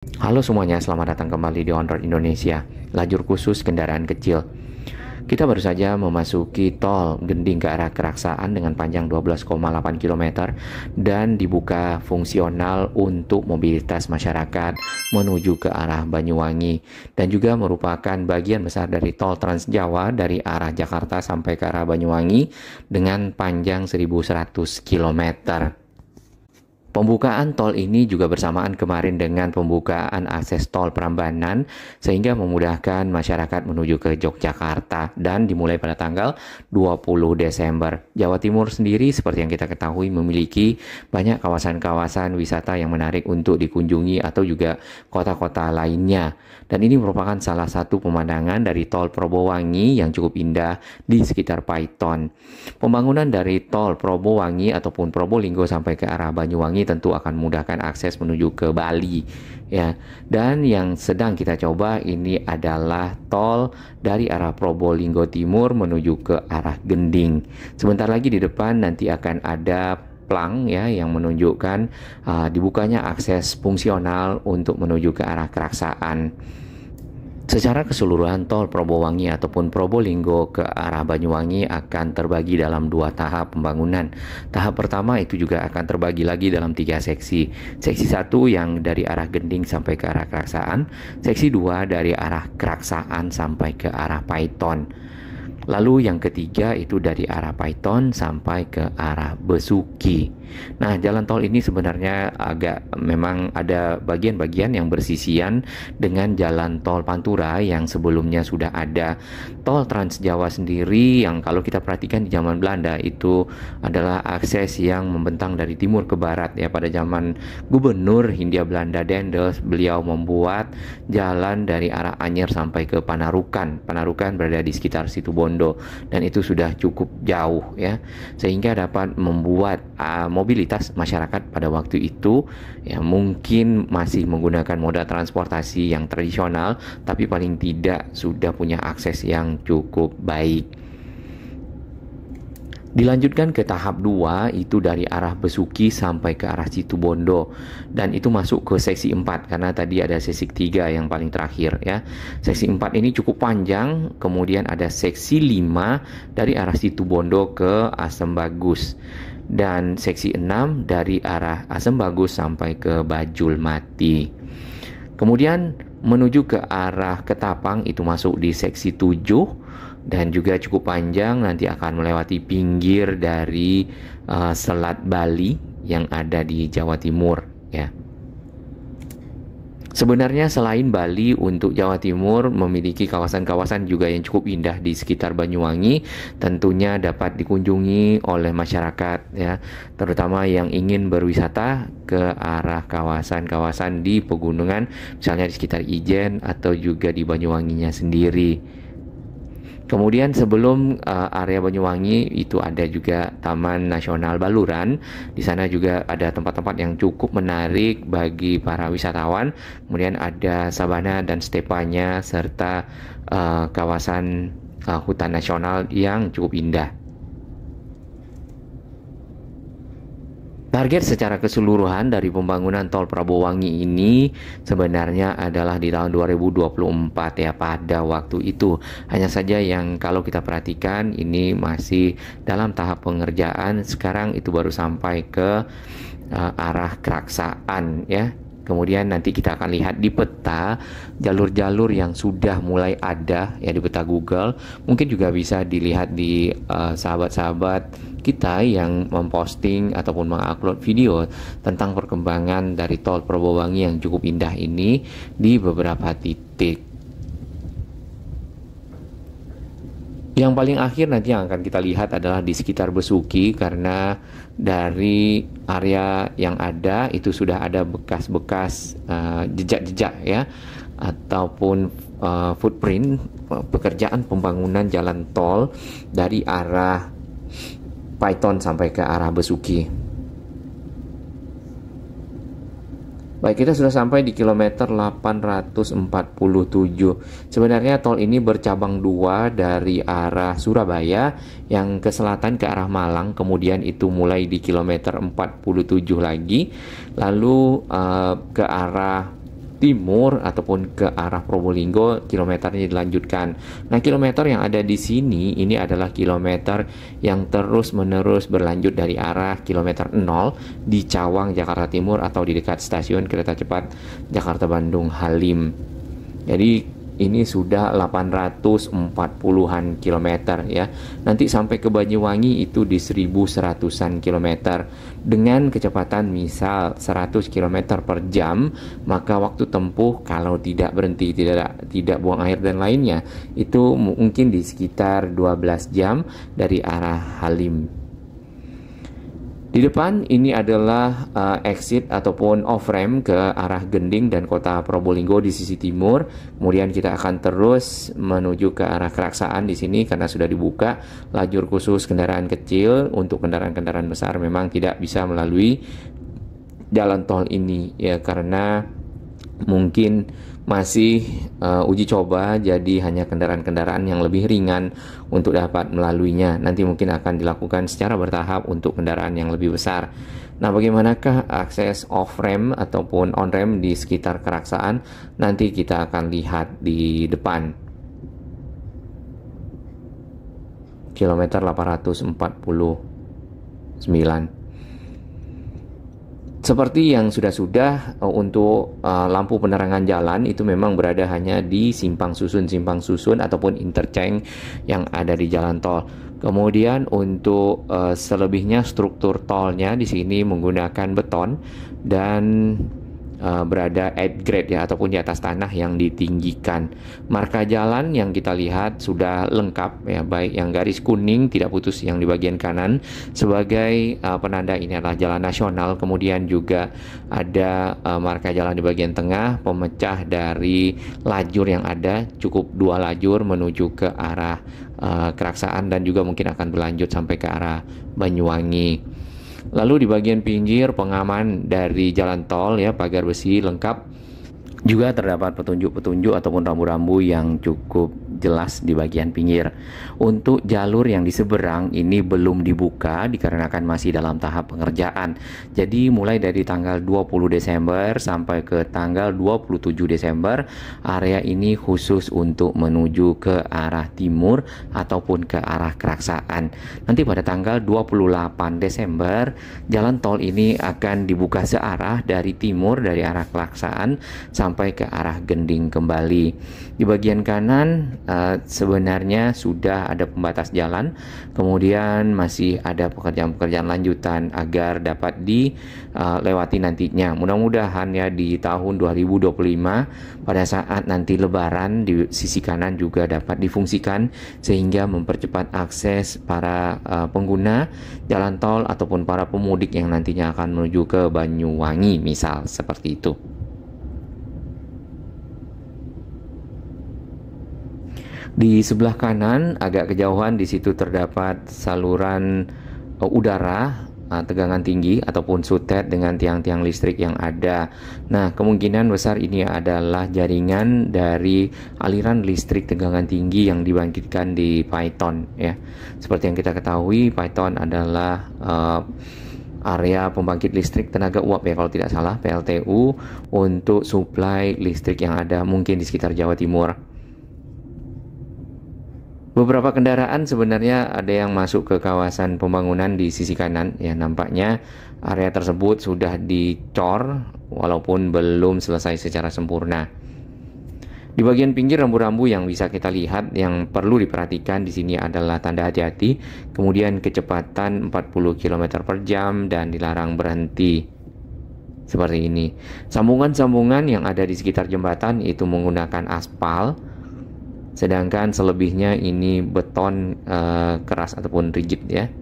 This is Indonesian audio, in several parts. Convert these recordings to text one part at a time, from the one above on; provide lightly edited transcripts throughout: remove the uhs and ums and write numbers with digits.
Halo semuanya, selamat datang kembali di On Road Indonesia, lajur khusus kendaraan kecil. Kita baru saja memasuki tol Gending ke arah Keraksaan dengan panjang 12,8 km dan dibuka fungsional untuk mobilitas masyarakat menuju ke arah Banyuwangi dan juga merupakan bagian besar dari tol Trans Jawa dari arah Jakarta sampai ke arah Banyuwangi dengan panjang 1.100 km. Pembukaan tol ini juga bersamaan kemarin dengan pembukaan akses tol Prambanan sehingga memudahkan masyarakat menuju ke Yogyakarta dan dimulai pada tanggal 20 Desember. Jawa Timur sendiri seperti yang kita ketahui memiliki banyak kawasan-kawasan wisata yang menarik untuk dikunjungi atau juga kota-kota lainnya. Dan ini merupakan salah satu pemandangan dari tol Probowangi yang cukup indah di sekitar Paiton. Pembangunan dari tol Probowangi ataupun Probolinggo sampai ke arah Banyuwangi tentu akan memudahkan akses menuju ke Bali ya. Dan yang sedang kita coba ini adalah tol dari arah Probolinggo Timur menuju ke arah Gending. Sebentar lagi di depan nanti akan ada plang ya yang menunjukkan dibukanya akses fungsional untuk menuju ke arah Keraksaan. Secara keseluruhan tol Probowangi ataupun Probolinggo ke arah Banyuwangi akan terbagi dalam dua tahap pembangunan. Tahap pertama itu juga akan terbagi lagi dalam tiga seksi. Seksi 1 yang dari arah Gending sampai ke arah Keraksaan. Seksi 2 dari arah Keraksaan sampai ke arah Paiton. Lalu yang ketiga itu dari arah Paiton sampai ke arah Besuki. Nah, jalan tol ini sebenarnya memang ada bagian-bagian yang bersisian dengan jalan tol Pantura yang sebelumnya sudah ada. Tol Trans Jawa sendiri yang kalau kita perhatikan di zaman Belanda itu adalah akses yang membentang dari timur ke barat ya. Pada zaman Gubernur Hindia Belanda Daendels, beliau membuat jalan dari arah Anyer sampai ke Panarukan. Panarukan berada di sekitar Situbondo dan itu sudah cukup jauh ya, sehingga dapat membuat mobilitas masyarakat pada waktu itu ya mungkin masih menggunakan moda transportasi yang tradisional, tapi paling tidak sudah punya akses yang cukup baik. Dilanjutkan ke tahap 2 itu dari arah Besuki sampai ke arah Situbondo dan itu masuk ke seksi 4 karena tadi ada seksi 3 yang paling terakhir ya. Seksi 4 ini cukup panjang, kemudian ada seksi 5 dari arah Situbondo ke Asem Bagus dan seksi 6 dari arah Asem Bagus sampai ke Bajul Mati. Kemudian menuju ke arah Ketapang itu masuk di seksi 7 dan juga cukup panjang, nanti akan melewati pinggir dari Selat Bali yang ada di Jawa Timur ya. Sebenarnya selain Bali, untuk Jawa Timur memiliki kawasan-kawasan juga yang cukup indah di sekitar Banyuwangi, tentunya dapat dikunjungi oleh masyarakat ya, terutama yang ingin berwisata ke arah kawasan-kawasan di pegunungan, misalnya di sekitar Ijen atau juga di Banyuwanginya sendiri. Kemudian sebelum area Banyuwangi itu ada juga Taman Nasional Baluran. Di sana juga ada tempat-tempat yang cukup menarik bagi para wisatawan. Kemudian ada sabana dan stepanya serta kawasan hutan nasional yang cukup indah. Target secara keseluruhan dari pembangunan tol Probowangi ini sebenarnya adalah di tahun 2024 ya pada waktu itu. Hanya saja yang kalau kita perhatikan ini masih dalam tahap pengerjaan. Sekarang itu baru sampai ke arah Keraksaan ya. Kemudian nanti kita akan lihat di peta jalur-jalur yang sudah mulai ada ya di peta Google. Mungkin juga bisa dilihat di sahabat-sahabat kita yang memposting ataupun mengupload video tentang perkembangan dari tol Probowangi yang cukup indah ini di beberapa titik. Yang paling akhir nanti yang akan kita lihat adalah di sekitar Besuki, karena dari area yang ada itu sudah ada bekas-bekas jejak-jejak ya ataupun footprint pekerjaan pembangunan jalan tol dari arah Paiton sampai ke arah Besuki. Baik, kita sudah sampai di kilometer 847. Sebenarnya tol ini bercabang dua dari arah Surabaya yang ke selatan ke arah Malang, kemudian itu mulai di kilometer 47 lagi, lalu ke arah timur ataupun ke arah Probolinggo, kilometernya dilanjutkan. Nah, kilometer yang ada di sini ini adalah kilometer yang terus-menerus berlanjut dari arah kilometer 0 di Cawang, Jakarta Timur atau di dekat stasiun kereta cepat Jakarta Bandung Halim. Jadi ini sudah 840-an kilometer ya. Nanti sampai ke Banyuwangi itu di 1100-an kilometer. Dengan kecepatan misal 100 kilometer per jam, maka waktu tempuh kalau tidak berhenti, tidak buang air dan lainnya, itu mungkin di sekitar 12 jam dari arah Halim. Di depan ini adalah exit ataupun off-ramp ke arah Gending dan kota Probolinggo di sisi timur. Kemudian kita akan terus menuju ke arah Keraksaan di sini karena sudah dibuka lajur khusus kendaraan kecil. Untuk kendaraan-kendaraan besar memang tidak bisa melalui jalan tol ini ya, karena mungkin masih uji coba, jadi hanya kendaraan-kendaraan yang lebih ringan untuk dapat melaluinya. Nanti mungkin akan dilakukan secara bertahap untuk kendaraan yang lebih besar. Nah, bagaimanakah akses off-ramp ataupun on-ramp di sekitar Keraksaan? Nanti kita akan lihat di depan. Kilometer 849. Seperti yang sudah-sudah untuk lampu penerangan jalan itu memang berada hanya di simpang susun ataupun interchange yang ada di jalan tol. Kemudian untuk selebihnya struktur tolnya di sini menggunakan beton dan berada at grade ya, ataupun di atas tanah yang ditinggikan. Marka jalan yang kita lihat sudah lengkap ya, baik yang garis kuning tidak putus yang di bagian kanan sebagai penanda ini adalah jalan nasional. Kemudian juga ada marka jalan di bagian tengah, pemecah dari lajur yang ada, cukup 2 lajur menuju ke arah Keraksaan dan juga mungkin akan berlanjut sampai ke arah Banyuwangi. Lalu di bagian pinggir pengaman dari jalan tol ya, pagar besi lengkap. Juga terdapat petunjuk-petunjuk ataupun rambu-rambu yang cukup jelas di bagian pinggir. Untuk jalur yang di seberang ini belum dibuka dikarenakan masih dalam tahap pengerjaan. Jadi mulai dari tanggal 20 Desember sampai ke tanggal 27 Desember area ini khusus untuk menuju ke arah timur ataupun ke arah Keraksaan. Nanti pada tanggal 28 Desember jalan tol ini akan dibuka searah dari timur dari arah Keraksaan sampai ke arah Gending kembali. Di bagian kanan sebenarnya sudah ada pembatas jalan, kemudian masih ada pekerjaan-pekerjaan lanjutan agar dapat dilewati nantinya. Mudah-mudahan ya di tahun 2025 pada saat nanti Lebaran di sisi kanan juga dapat difungsikan sehingga mempercepat akses para pengguna jalan tol ataupun para pemudik yang nantinya akan menuju ke Banyuwangi misal seperti itu. Di sebelah kanan agak kejauhan di situ terdapat saluran udara tegangan tinggi ataupun sutet dengan tiang-tiang listrik yang ada. Nah, kemungkinan besar ini adalah jaringan dari aliran listrik tegangan tinggi yang dibangkitkan di Paiton ya. Seperti yang kita ketahui, Paiton adalah area pembangkit listrik tenaga uap ya kalau tidak salah, PLTU, untuk suplai listrik yang ada mungkin di sekitar Jawa Timur. Beberapa kendaraan sebenarnya ada yang masuk ke kawasan pembangunan di sisi kanan ya, nampaknya area tersebut sudah dicor walaupun belum selesai secara sempurna. Di bagian pinggir rambu-rambu yang bisa kita lihat yang perlu diperhatikan di sini adalah tanda hati-hati, kemudian kecepatan 40 km per jam dan dilarang berhenti. Seperti ini. Sambungan-sambungan yang ada di sekitar jembatan itu menggunakan aspal. Sedangkan selebihnya ini beton keras ataupun rigid ya.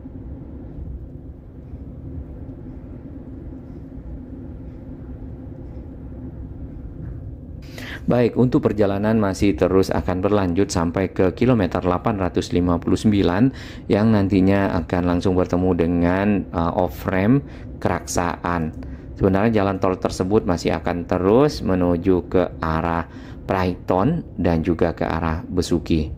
Baik, untuk perjalanan masih terus akan berlanjut sampai ke kilometer 859 yang nantinya akan langsung bertemu dengan off-ramp Keraksaan. Sebenarnya jalan tol tersebut masih akan terus menuju ke arah Praiton dan juga ke arah Besuki.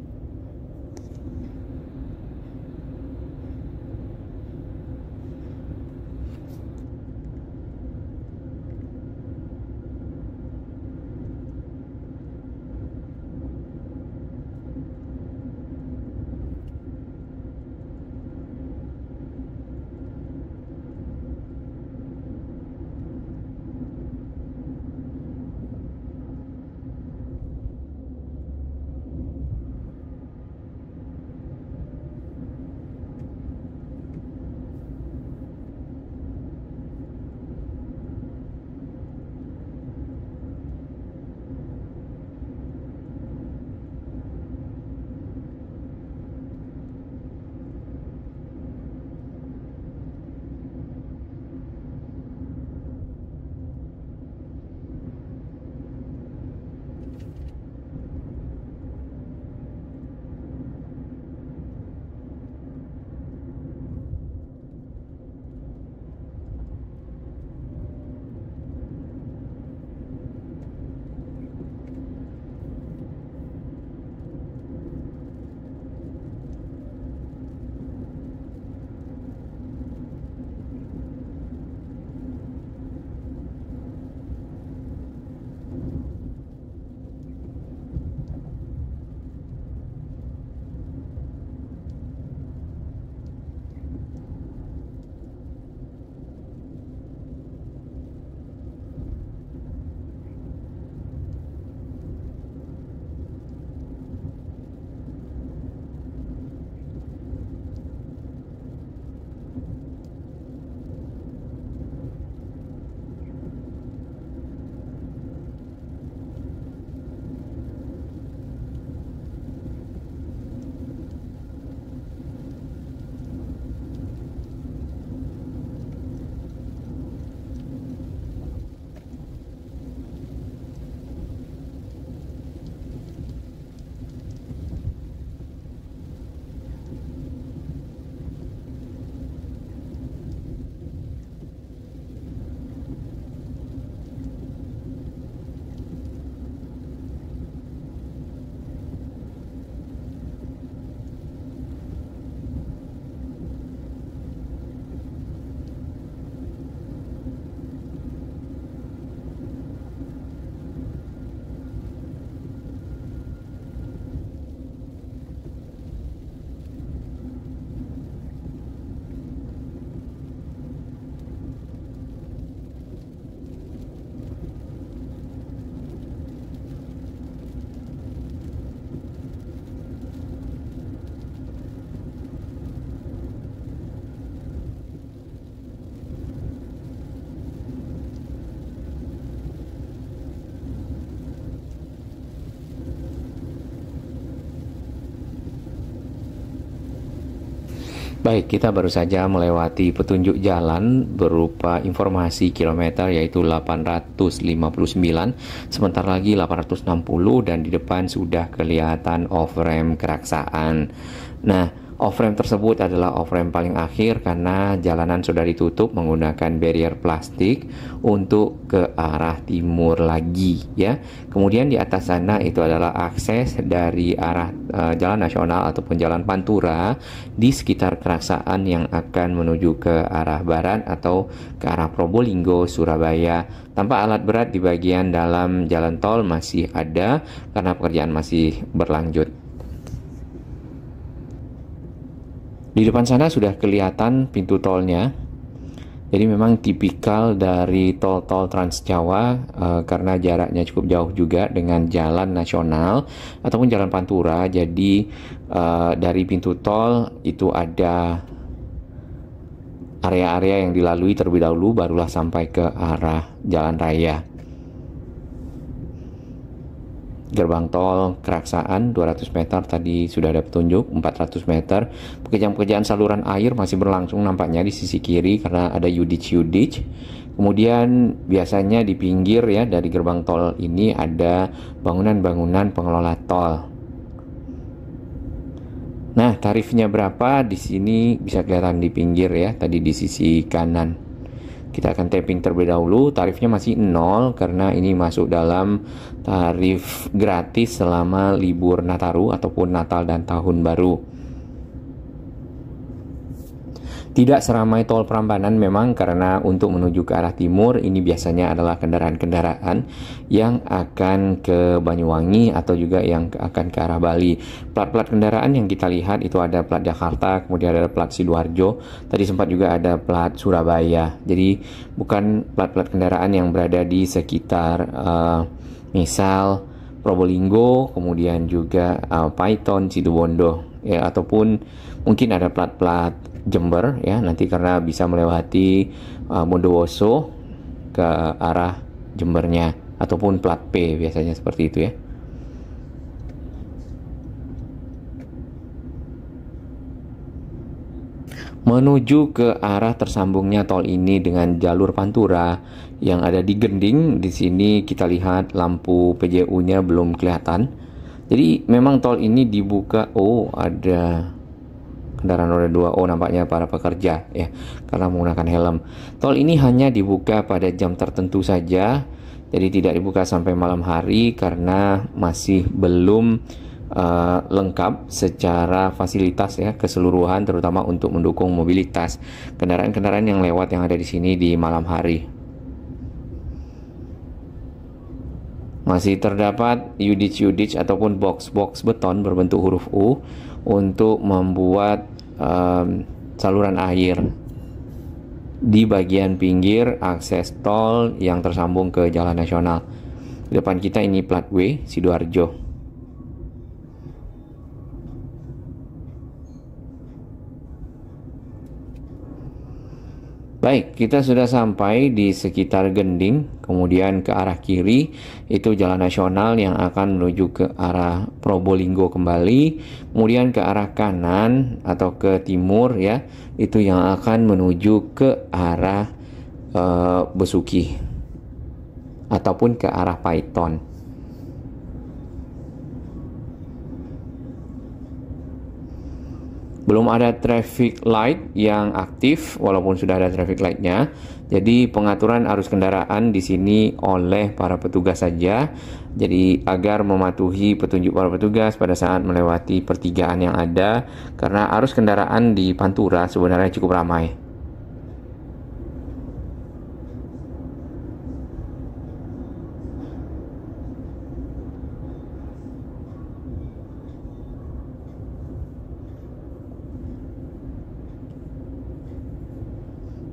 Baik, kita baru saja melewati petunjuk jalan berupa informasi kilometer yaitu 859, sebentar lagi 860 dan di depan sudah kelihatan off-ramp Keraksaan. Nah, off-ramp tersebut adalah off-ramp paling akhir karena jalanan sudah ditutup menggunakan barrier plastik untuk ke arah timur lagi ya. Kemudian di atas sana itu adalah akses dari arah jalan nasional ataupun jalan Pantura di sekitar Keraksaan yang akan menuju ke arah barat atau ke arah Probolinggo, Surabaya. Tanpa alat berat di bagian dalam jalan tol masih ada karena pekerjaan masih berlanjut. Di depan sana sudah kelihatan pintu tolnya. Jadi memang tipikal dari tol-tol Trans Jawa karena jaraknya cukup jauh juga dengan jalan nasional ataupun jalan Pantura. Jadi dari pintu tol itu ada area-area yang dilalui terlebih dahulu barulah sampai ke arah jalan raya. Gerbang tol Keraksaan 200 meter tadi sudah ada petunjuk, 400 meter. Pekerjaan-pekerjaan saluran air masih berlangsung nampaknya di sisi kiri karena ada Yudich. Kemudian biasanya di pinggir ya dari gerbang tol ini ada bangunan-bangunan pengelola tol. Nah, tarifnya berapa? Di sini bisa kelihatan di pinggir ya, tadi di sisi kanan. Kita akan tapping terlebih dahulu, tarifnya masih 0 karena ini masuk dalam tarif gratis selama libur Nataru ataupun Natal dan Tahun Baru. Tidak seramai tol Prambanan memang karena untuk menuju ke arah timur ini biasanya adalah kendaraan-kendaraan yang akan ke Banyuwangi atau juga yang akan ke arah Bali. Plat-plat kendaraan yang kita lihat itu ada plat Jakarta, kemudian ada plat Sidoarjo, tadi sempat juga ada plat Surabaya. Jadi bukan plat-plat kendaraan yang berada di sekitar misal Probolinggo, kemudian juga Paiton, Situbondo ya, ataupun mungkin ada plat-plat Jember ya nanti karena bisa melewati Bondowoso ke arah Jembernya ataupun plat P biasanya seperti itu ya. Menuju ke arah tersambungnya tol ini dengan jalur Pantura yang ada di Gending, di sini kita lihat lampu PJU-nya belum kelihatan. Jadi memang tol ini dibuka, ada kendaraan roda 2, nampaknya para pekerja ya karena menggunakan helm. Tol ini hanya dibuka pada jam tertentu saja, jadi tidak dibuka sampai malam hari karena masih belum lengkap secara fasilitas ya keseluruhan, terutama untuk mendukung mobilitas kendaraan-kendaraan yang lewat yang ada di sini di malam hari. Masih terdapat Yudich ataupun box-box beton berbentuk huruf U untuk membuat saluran air di bagian pinggir akses tol yang tersambung ke jalan nasional. Di depan kita ini plat W, Sidoarjo. Baik, kita sudah sampai di sekitar Gending, kemudian ke arah kiri itu jalan nasional yang akan menuju ke arah Probolinggo kembali, kemudian ke arah kanan atau ke timur ya, itu yang akan menuju ke arah Besuki ataupun ke arah Paiton. Belum ada traffic light yang aktif walaupun sudah ada traffic lightnya. Jadi pengaturan arus kendaraan di sini oleh para petugas saja. Jadi agar mematuhi petunjuk para petugas pada saat melewati pertigaan yang ada karena arus kendaraan di Pantura sebenarnya cukup ramai.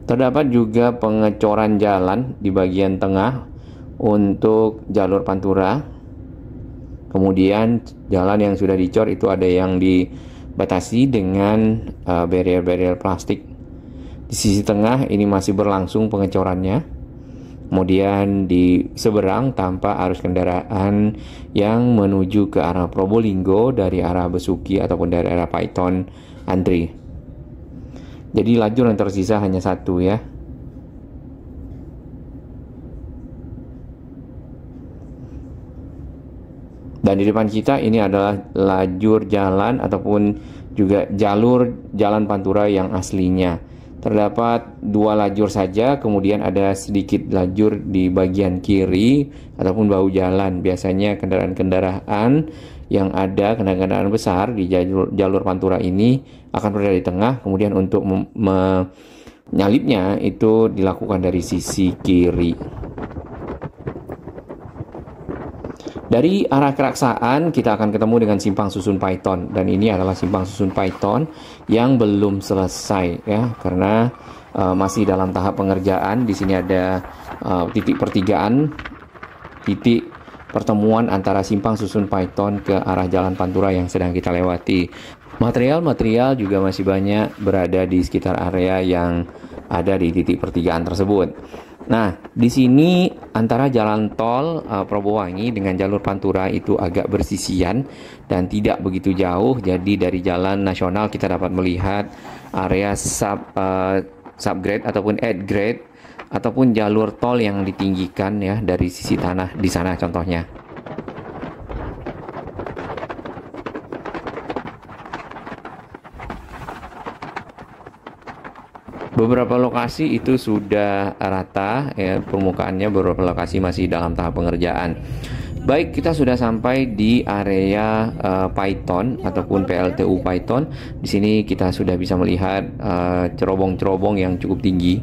Terdapat juga pengecoran jalan di bagian tengah untuk jalur Pantura. Kemudian jalan yang sudah dicor itu ada yang dibatasi dengan barrier-barrier plastik. Di sisi tengah ini masih berlangsung pengecorannya. Kemudian di seberang tampak arus kendaraan yang menuju ke arah Probolinggo dari arah Besuki ataupun dari arah Paiton antri. Jadi lajur yang tersisa hanya satu ya. Dan di depan kita ini adalah lajur jalan ataupun juga jalur jalan Pantura yang aslinya. Terdapat 2 lajur saja, kemudian ada sedikit lajur di bagian kiri ataupun bahu jalan. Biasanya kendaraan-kendaraan yang ada, kendaraan besar di jalur Pantura ini akan berada di tengah, kemudian untuk menyalipnya itu dilakukan dari sisi kiri. Dari arah Keraksaan kita akan ketemu dengan simpang susun Python, dan ini adalah simpang susun Python yang belum selesai ya, karena masih dalam tahap pengerjaan. Di sini ada titik pertigaan, titik pertemuan antara simpang susun Python ke arah jalan Pantura yang sedang kita lewati. Material-material juga masih banyak berada di sekitar area yang ada di titik pertigaan tersebut. Nah, di sini antara jalan tol Probowangi dengan jalur Pantura itu agak bersisian dan tidak begitu jauh. Jadi dari jalan nasional kita dapat melihat area subgrade ataupun add grade ataupun jalur tol yang ditinggikan ya dari sisi tanah di sana contohnya. Beberapa lokasi itu sudah rata ya permukaannya, beberapa lokasi masih dalam tahap pengerjaan. Baik, kita sudah sampai di area Python ataupun PLTU Python. Di sini kita sudah bisa melihat cerobong-cerobong yang cukup tinggi.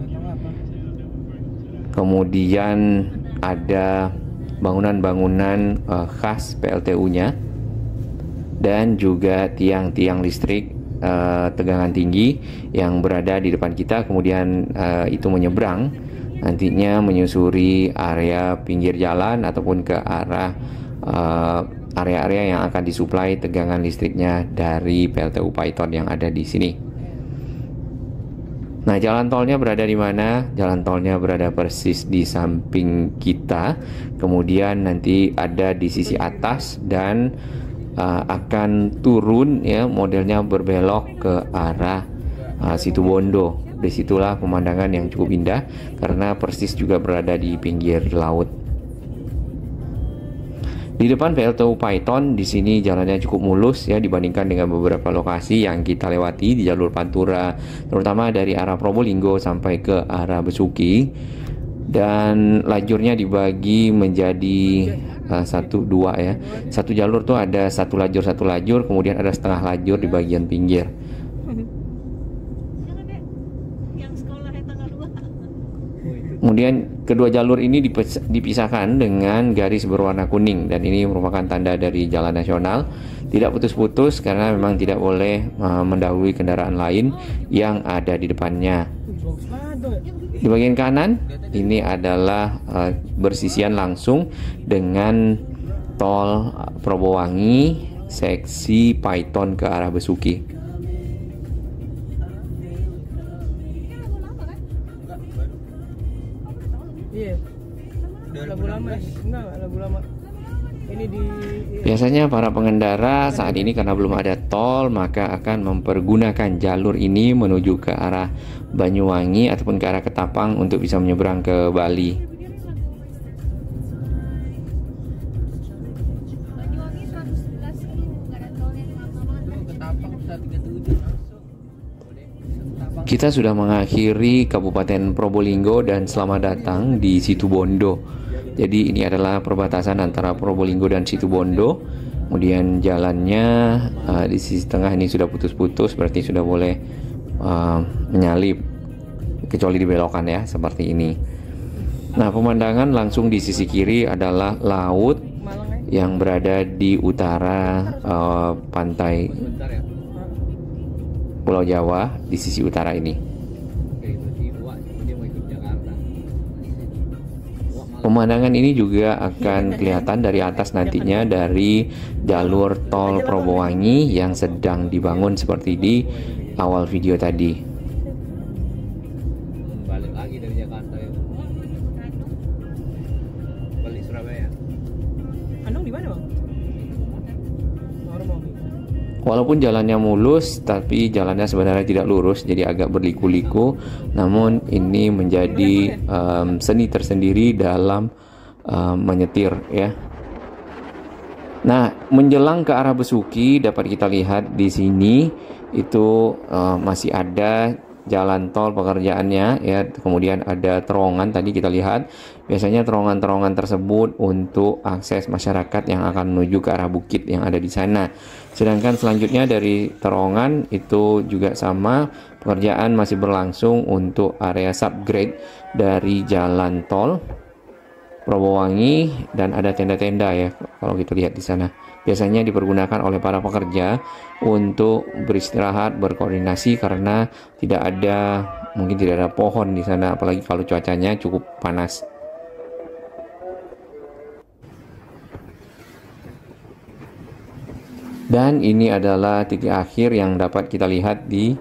Kemudian ada bangunan-bangunan khas PLTU-nya dan juga tiang-tiang listrik tegangan tinggi yang berada di depan kita. Kemudian itu menyeberang nantinya menyusuri area pinggir jalan ataupun ke arah area-area yang akan disuplai tegangan listriknya dari PLTU Python yang ada di sini. Nah, jalan tolnya berada di mana? Jalan tolnya berada persis di samping kita. Kemudian nanti ada di sisi atas dan akan turun ya, modelnya berbelok ke arah Situbondo. Disitulah pemandangan yang cukup indah karena persis juga berada di pinggir laut. Di depan PLTU Python di sini jalannya cukup mulus ya dibandingkan dengan beberapa lokasi yang kita lewati di jalur Pantura, terutama dari arah Probolinggo sampai ke arah Besuki. Dan lajurnya dibagi menjadi 1-2 ya. Satu jalur tuh ada satu lajur, kemudian ada setengah lajur di bagian pinggir. Kemudian kedua jalur ini dipisahkan dengan garis berwarna kuning, dan ini merupakan tanda dari jalan nasional. Tidak putus-putus karena memang tidak boleh mendahului kendaraan lain yang ada di depannya. Di bagian kanan ini adalah bersisian langsung dengan tol Probowangi seksi Python ke arah Besuki. Iya. Lagu lama. Enggak lagu lama. Ini di Biasanya para pengendara saat ini karena belum ada tol maka akan mempergunakan jalur ini menuju ke arah Banyuwangi ataupun ke arah Ketapang untuk bisa menyeberang ke Bali. Banyuwangi 111 itu enggak ada tolnya kemana-mana. Ketapang 137 masuk. Kita sudah mengakhiri Kabupaten Probolinggo dan selamat datang di Situbondo. Jadi ini adalah perbatasan antara Probolinggo dan Situbondo. Kemudian jalannya di sisi tengah ini sudah putus-putus, berarti sudah boleh menyalip kecuali dibelokkan ya seperti ini. Nah, pemandangan langsung di sisi kiri adalah laut yang berada di utara pantai Pulau Jawa di sisi utara ini. Pemandangan ini juga akan kelihatan dari atas nantinya dari jalur tol Probowangi yang sedang dibangun seperti di awal video tadi. Balik lagi dari Jakarta ya. Balik Surabaya. Andong di mana, Bang? Walaupun jalannya mulus, tapi jalannya sebenarnya tidak lurus, jadi agak berliku-liku. Namun ini menjadi seni tersendiri dalam menyetir ya. Nah, menjelang ke arah Besuki dapat kita lihat di sini itu masih ada jalan tol pekerjaannya ya. Kemudian ada terowongan tadi kita lihat. Biasanya terowongan-terowongan tersebut untuk akses masyarakat yang akan menuju ke arah bukit yang ada di sana. Sedangkan selanjutnya dari terowongan itu juga sama, pekerjaan masih berlangsung untuk area subgrade dari jalan tol Probowangi, dan ada tenda-tenda ya kalau kita lihat di sana. Biasanya dipergunakan oleh para pekerja untuk beristirahat, berkoordinasi karena mungkin tidak ada pohon di sana, apalagi kalau cuacanya cukup panas. Dan ini adalah titik akhir yang dapat kita lihat di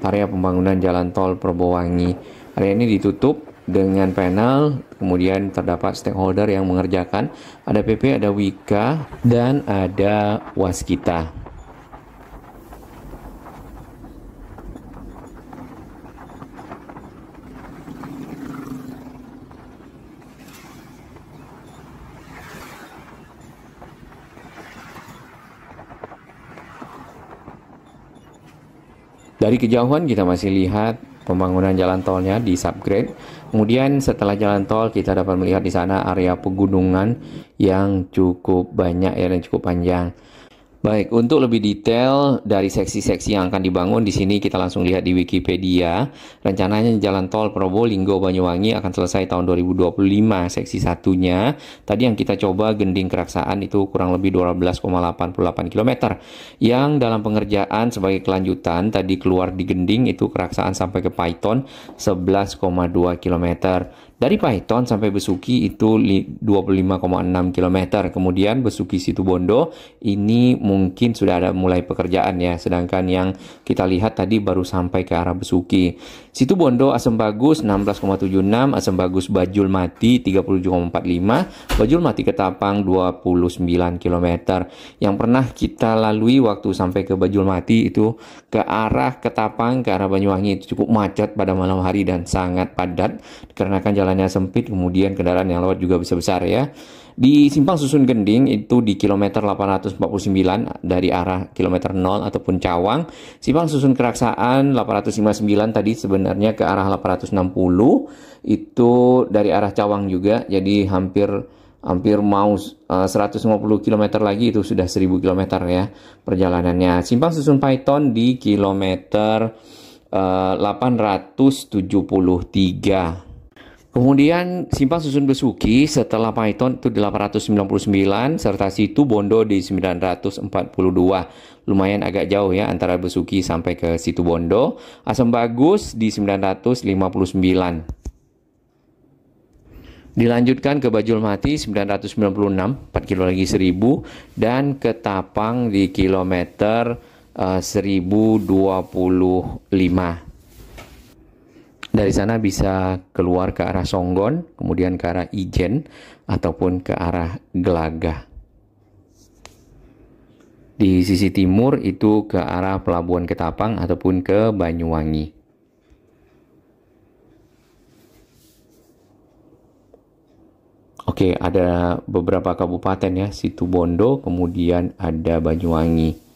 area pembangunan jalan tol Probowangi. Area ini ditutup dengan panel, kemudian terdapat stakeholder yang mengerjakan. Ada PP, ada Wika, dan ada Waskita. Dari kejauhan kita masih lihat pembangunan jalan tolnya di subgrade. Kemudian setelah jalan tol kita dapat melihat di sana area pegunungan yang cukup banyak ya dan cukup panjang. Baik, untuk lebih detail dari seksi-seksi yang akan dibangun di sini kita langsung lihat di Wikipedia. Rencananya jalan tol Probolinggo Banyuwangi akan selesai tahun 2025 seksi satunya. Tadi yang kita coba Gending Keraksaan itu kurang lebih 12,88 km. Yang dalam pengerjaan sebagai kelanjutan tadi keluar di Gending itu Keraksaan sampai ke Paiton 11,2 km. Dari Paiton sampai Besuki itu 25,6 km. Kemudian Besuki Situbondo ini mungkin sudah ada mulai pekerjaan ya. Sedangkan yang kita lihat tadi baru sampai ke arah Besuki. Situbondo Asem Bagus 16,76, Asem Bagus Bajul Mati 37,45, Bajul Mati Ketapang 29 km. Yang pernah kita lalui waktu sampai ke Bajul Mati itu ke arah Ketapang, ke arah Banyuwangi itu cukup macet pada malam hari dan sangat padat dikarenakan jalannya sempit, kemudian kendaraan yang lewat juga besar-besar ya. Di Simpang Susun Gending itu di kilometer 849 dari arah kilometer 0 ataupun Cawang. Simpang Susun Keraksaan 859 tadi sebenarnya ke arah 860 itu dari arah Cawang juga. Jadi hampir mau 150 km lagi itu sudah 1000 km ya perjalanannya. Simpang Susun Paiton di kilometer 873. Kemudian Simpang Susun Besuki setelah Paiton itu di 899 serta Situbondo di 942. Lumayan agak jauh ya antara Besuki sampai ke Situbondo. Asem Bagus di 959. Dilanjutkan ke Bajul Mati 996, 4 kilo lagi 1000, dan ke Tapang di kilometer 1025. Dari sana bisa keluar ke arah Songgon, kemudian ke arah Ijen, ataupun ke arah Gelagah. Di sisi timur itu ke arah Pelabuhan Ketapang ataupun ke Banyuwangi. Oke, ada beberapa kabupaten ya, Situbondo, kemudian ada Banyuwangi.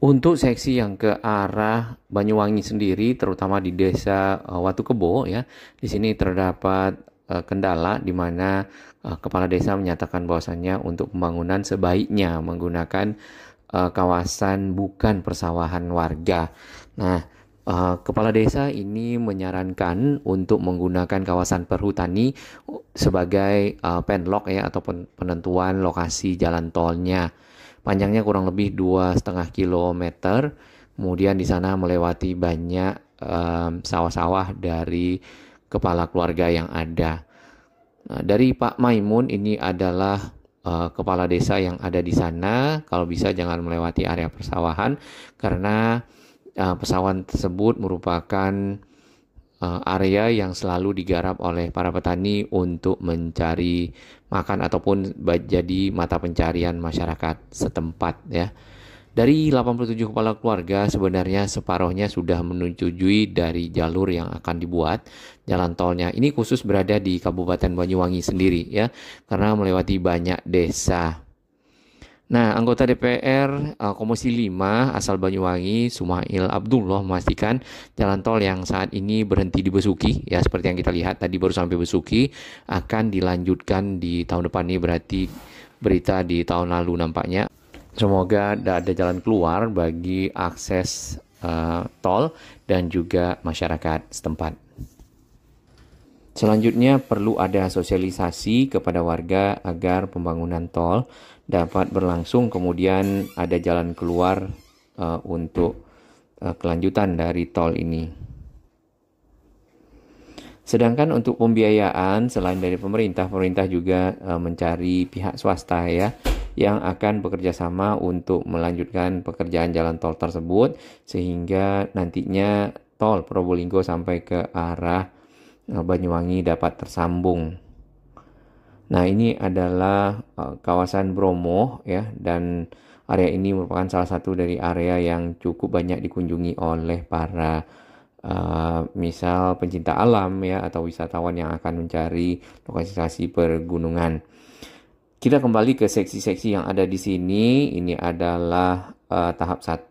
Untuk seksi yang ke arah Banyuwangi sendiri, terutama di desa Watu Kebo ya, di sini terdapat kendala di mana kepala desa menyatakan bahwasannya untuk pembangunan sebaiknya menggunakan kawasan bukan persawahan warga. Nah, kepala desa ini menyarankan untuk menggunakan kawasan perhutani sebagai penlock ya ataupun penentuan lokasi jalan tolnya. Panjangnya kurang lebih 2,5 km. Kemudian di sana melewati banyak sawah-sawah dari kepala keluarga yang ada. Nah, dari Pak Maimun ini adalah kepala desa yang ada di sana. Kalau bisa jangan melewati area persawahan karena persawahan tersebut merupakan area yang selalu digarap oleh para petani untuk mencari makan ataupun jadi mata pencarian masyarakat setempat ya. Dari 87 kepala keluarga sebenarnya separuhnya sudah menyetujui dari jalur yang akan dibuat jalan tolnya. Ini khusus berada di Kabupaten Banyuwangi sendiri ya, karena melewati banyak desa. Nah, anggota DPR Komisi 5 asal Banyuwangi, Sumail Abdullah, memastikan jalan tol yang saat ini berhenti di Besuki, ya seperti yang kita lihat tadi baru sampai Besuki, akan dilanjutkan di tahun depan. Ini berarti berita di tahun lalu nampaknya. Semoga ada jalan keluar bagi akses tol dan juga masyarakat setempat. Selanjutnya perlu ada sosialisasi kepada warga agar pembangunan tol dapat berlangsung, kemudian ada jalan keluar untuk kelanjutan dari tol ini. Sedangkan untuk pembiayaan selain dari pemerintah juga mencari pihak swasta ya, yang akan bekerja sama untuk melanjutkan pekerjaan jalan tol tersebut sehingga nantinya tol Probolinggo sampai ke arah Banyuwangi dapat tersambung. Nah, ini adalah kawasan Bromo ya, dan area ini merupakan salah satu dari area yang cukup banyak dikunjungi oleh para misal pencinta alam ya atau wisatawan yang akan mencari lokasi pergunungan. Kita kembali ke seksi-seksi yang ada di sini. Ini adalah tahap 1.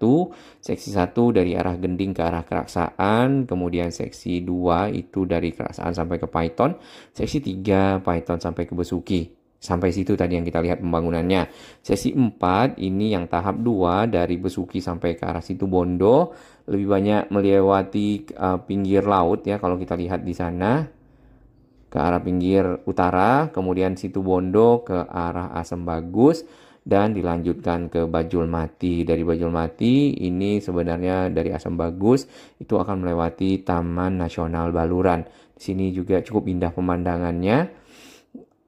Seksi 1 dari arah Gending ke arah Keraksaan. Kemudian seksi 2 itu dari Keraksaan sampai ke Paiton. Seksi 3 Paiton sampai ke Besuki. Sampai situ tadi yang kita lihat pembangunannya. Seksi 4 ini yang tahap 2 dari Besuki sampai ke arah Situbondo. Lebih banyak melewati pinggir laut ya kalau kita lihat di sana. Ke arah pinggir utara, kemudian Situbondo ke arah Asem Bagus, dan dilanjutkan ke Bajul Mati. Dari Bajul Mati ini sebenarnya dari Asem Bagus itu akan melewati Taman Nasional Baluran. Di sini juga cukup indah pemandangannya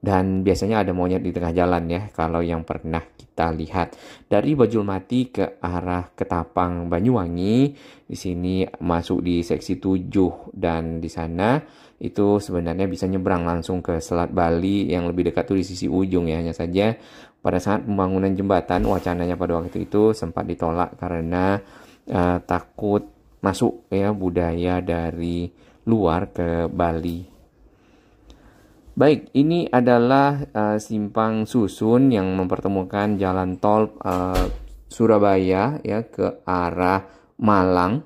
dan biasanya ada monyet di tengah jalan ya kalau yang pernah kita lihat. Dari Bajul Mati ke arah Ketapang Banyuwangi, di sini masuk di seksi 7 dan di sana itu sebenarnya bisa nyebrang langsung ke Selat Bali yang lebih dekat tuh di sisi ujung ya. Hanya saja pada saat pembangunan jembatan wacananya pada waktu itu sempat ditolak karena takut masuk ya budaya dari luar ke Bali. Baik, ini adalah simpang susun yang mempertemukan jalan tol Surabaya ya ke arah Malang,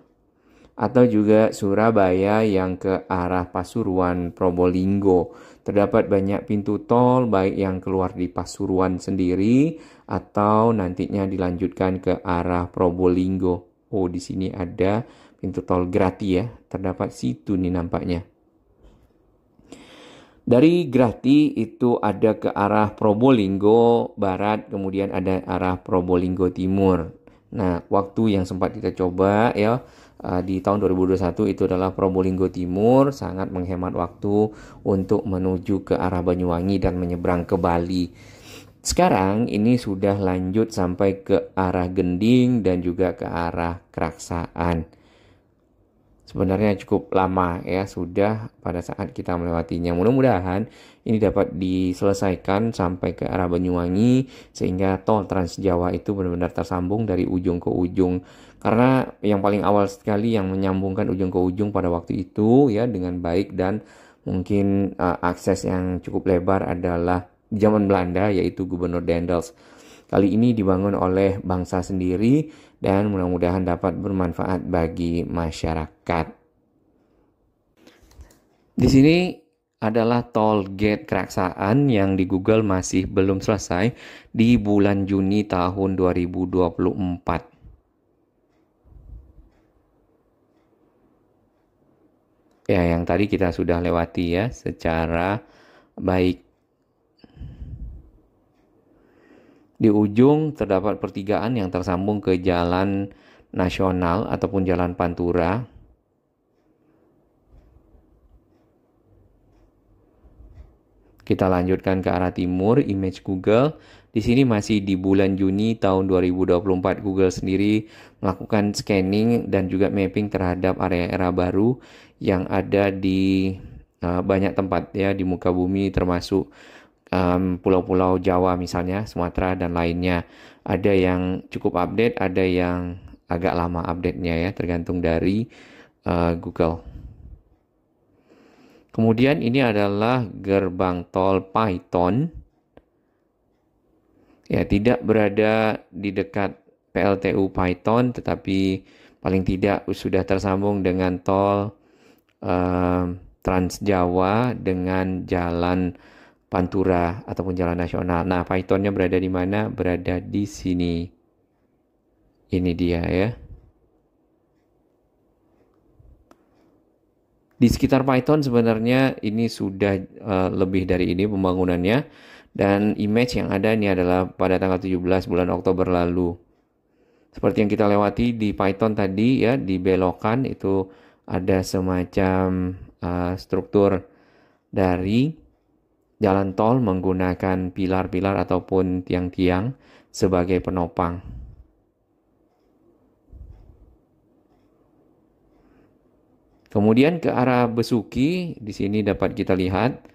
atau juga Surabaya yang ke arah Pasuruan Probolinggo. Terdapat banyak pintu tol baik yang keluar di Pasuruan sendiri atau nantinya dilanjutkan ke arah Probolinggo. Oh, di sini ada pintu tol Grati ya. Terdapat situ nih nampaknya. Dari Grati itu ada ke arah Probolinggo Barat, kemudian ada arah Probolinggo Timur. Nah, waktu yang sempat kita coba ya di tahun 2021 itu adalah Probolinggo Timur, sangat menghemat waktu untuk menuju ke arah Banyuwangi dan menyeberang ke Bali. Sekarang ini sudah lanjut sampai ke arah Gending dan juga ke arah Keraksaan. Sebenarnya cukup lama ya sudah pada saat kita melewatinya. Mudah-mudahan ini dapat diselesaikan sampai ke arah Banyuwangi sehingga tol Trans Jawa itu benar-benar tersambung dari ujung ke ujung. Karena yang paling awal sekali yang menyambungkan ujung ke ujung pada waktu itu ya dengan baik dan mungkin akses yang cukup lebar adalah zaman Belanda yaitu Gubernur Daendels. Kali ini dibangun oleh bangsa sendiri dan mudah-mudahan dapat bermanfaat bagi masyarakat. Di sini adalah tol gate Keraksaan yang di Google masih belum selesai di bulan Juni tahun 2024. Ya, yang tadi kita sudah lewati ya secara baik. Di ujung terdapat pertigaan yang tersambung ke jalan nasional ataupun jalan Pantura. Kita lanjutkan ke arah timur, image Google. Di sini masih di bulan Juni tahun 2024, Google sendiri melakukan scanning dan juga mapping terhadap area-area baru yang ada di banyak tempat ya di muka bumi, termasuk pulau-pulau Jawa misalnya, Sumatera dan lainnya. Ada yang cukup update, ada yang agak lama update-nya ya, tergantung dari Google. Kemudian ini adalah gerbang tol Python. Ya, tidak berada di dekat PLTU Python, tetapi paling tidak sudah tersambung dengan tol Trans Jawa dengan jalan Pantura ataupun jalan nasional. Nah, Pythonnya berada di mana? Berada di sini. Ini dia ya. Di sekitar Python sebenarnya ini sudah lebih dari ini pembangunannya, dan image yang ada ini adalah pada tanggal 17 bulan Oktober lalu. Seperti yang kita lewati di Python tadi ya, di belokan itu ada semacam struktur dari jalan tol menggunakan pilar-pilar ataupun tiang-tiang sebagai penopang. Kemudian ke arah Besuki, di sini dapat kita lihat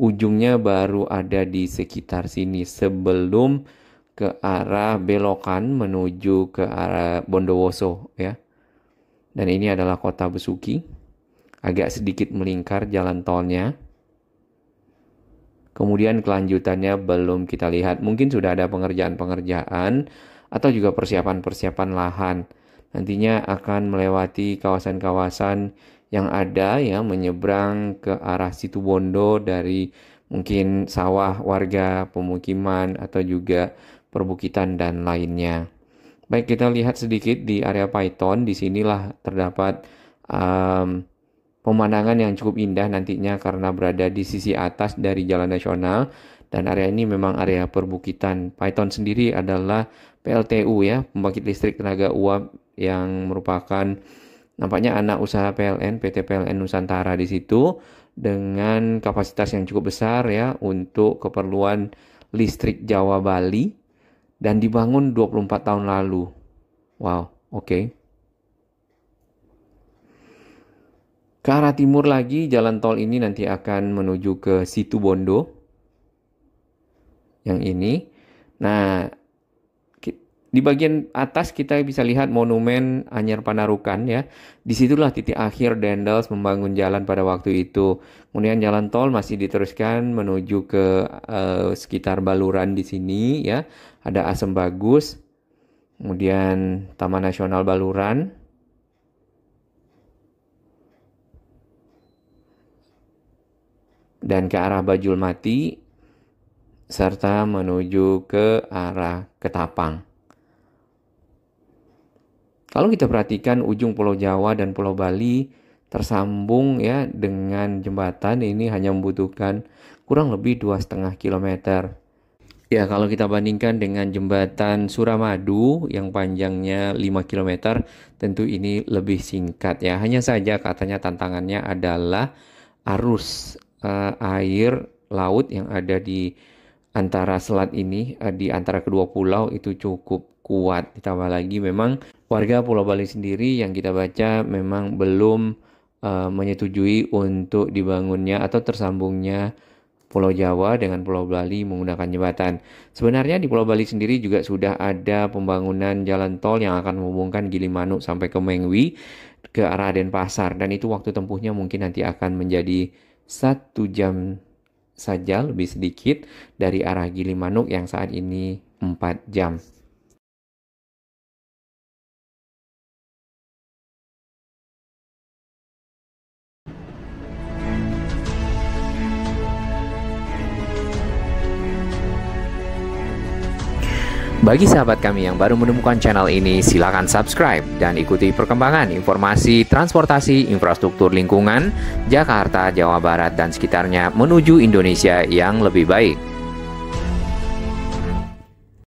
ujungnya baru ada di sekitar sini sebelum ke arah belokan menuju ke arah Bondowoso ya. Dan ini adalah kota Besuki. Agak sedikit melingkar jalan tolnya. Kemudian kelanjutannya belum kita lihat. Mungkin sudah ada pengerjaan-pengerjaan atau juga persiapan-persiapan lahan. Nantinya akan melewati kawasan-kawasan yang ada ya, menyeberang ke arah Situbondo dari mungkin sawah warga, pemukiman atau juga perbukitan dan lainnya. Baik, kita lihat sedikit di area Python. Di sinilah terdapat pemandangan yang cukup indah nantinya karena berada di sisi atas dari jalan nasional, dan area ini memang area perbukitan. Python sendiri adalah PLTU ya, pembangkit listrik tenaga uap yang merupakan nampaknya anak usaha PLN, PT PLN Nusantara di situ, dengan kapasitas yang cukup besar ya untuk keperluan listrik Jawa Bali, dan dibangun 24 tahun lalu. Wow, oke. Ke arah timur lagi, jalan tol ini nanti akan menuju ke Situbondo. Yang ini. Nah, di bagian atas kita bisa lihat monumen Anyar Panarukan ya. Disitulah titik akhir Dendels membangun jalan pada waktu itu. Kemudian jalan tol masih diteruskan menuju ke sekitar Baluran di sini ya. Ada Asem Bagus. Kemudian Taman Nasional Baluran. Dan ke arah Bajulmati serta menuju ke arah Ketapang. Kalau kita perhatikan ujung Pulau Jawa dan Pulau Bali tersambung ya dengan jembatan, ini hanya membutuhkan kurang lebih 2,5 km. Ya, kalau kita bandingkan dengan jembatan Suramadu yang panjangnya 5 km, tentu ini lebih singkat ya. Hanya saja katanya tantangannya adalah arus air laut yang ada di antara selat ini, di antara kedua pulau itu cukup kuat. Ditambah lagi memang warga Pulau Bali sendiri yang kita baca memang belum menyetujui untuk dibangunnya atau tersambungnya Pulau Jawa dengan Pulau Bali menggunakan jembatan. Sebenarnya di Pulau Bali sendiri juga sudah ada pembangunan jalan tol yang akan menghubungkan Gilimanuk sampai ke Mengwi ke arah Denpasar, dan itu waktu tempuhnya mungkin nanti akan menjadi 1 jam saja lebih sedikit dari arah Gilimanuk yang saat ini 4 jam. Bagi sahabat kami yang baru menemukan channel ini, silakan subscribe dan ikuti perkembangan informasi transportasi infrastruktur lingkungan Jakarta, Jawa Barat, dan sekitarnya menuju Indonesia yang lebih baik.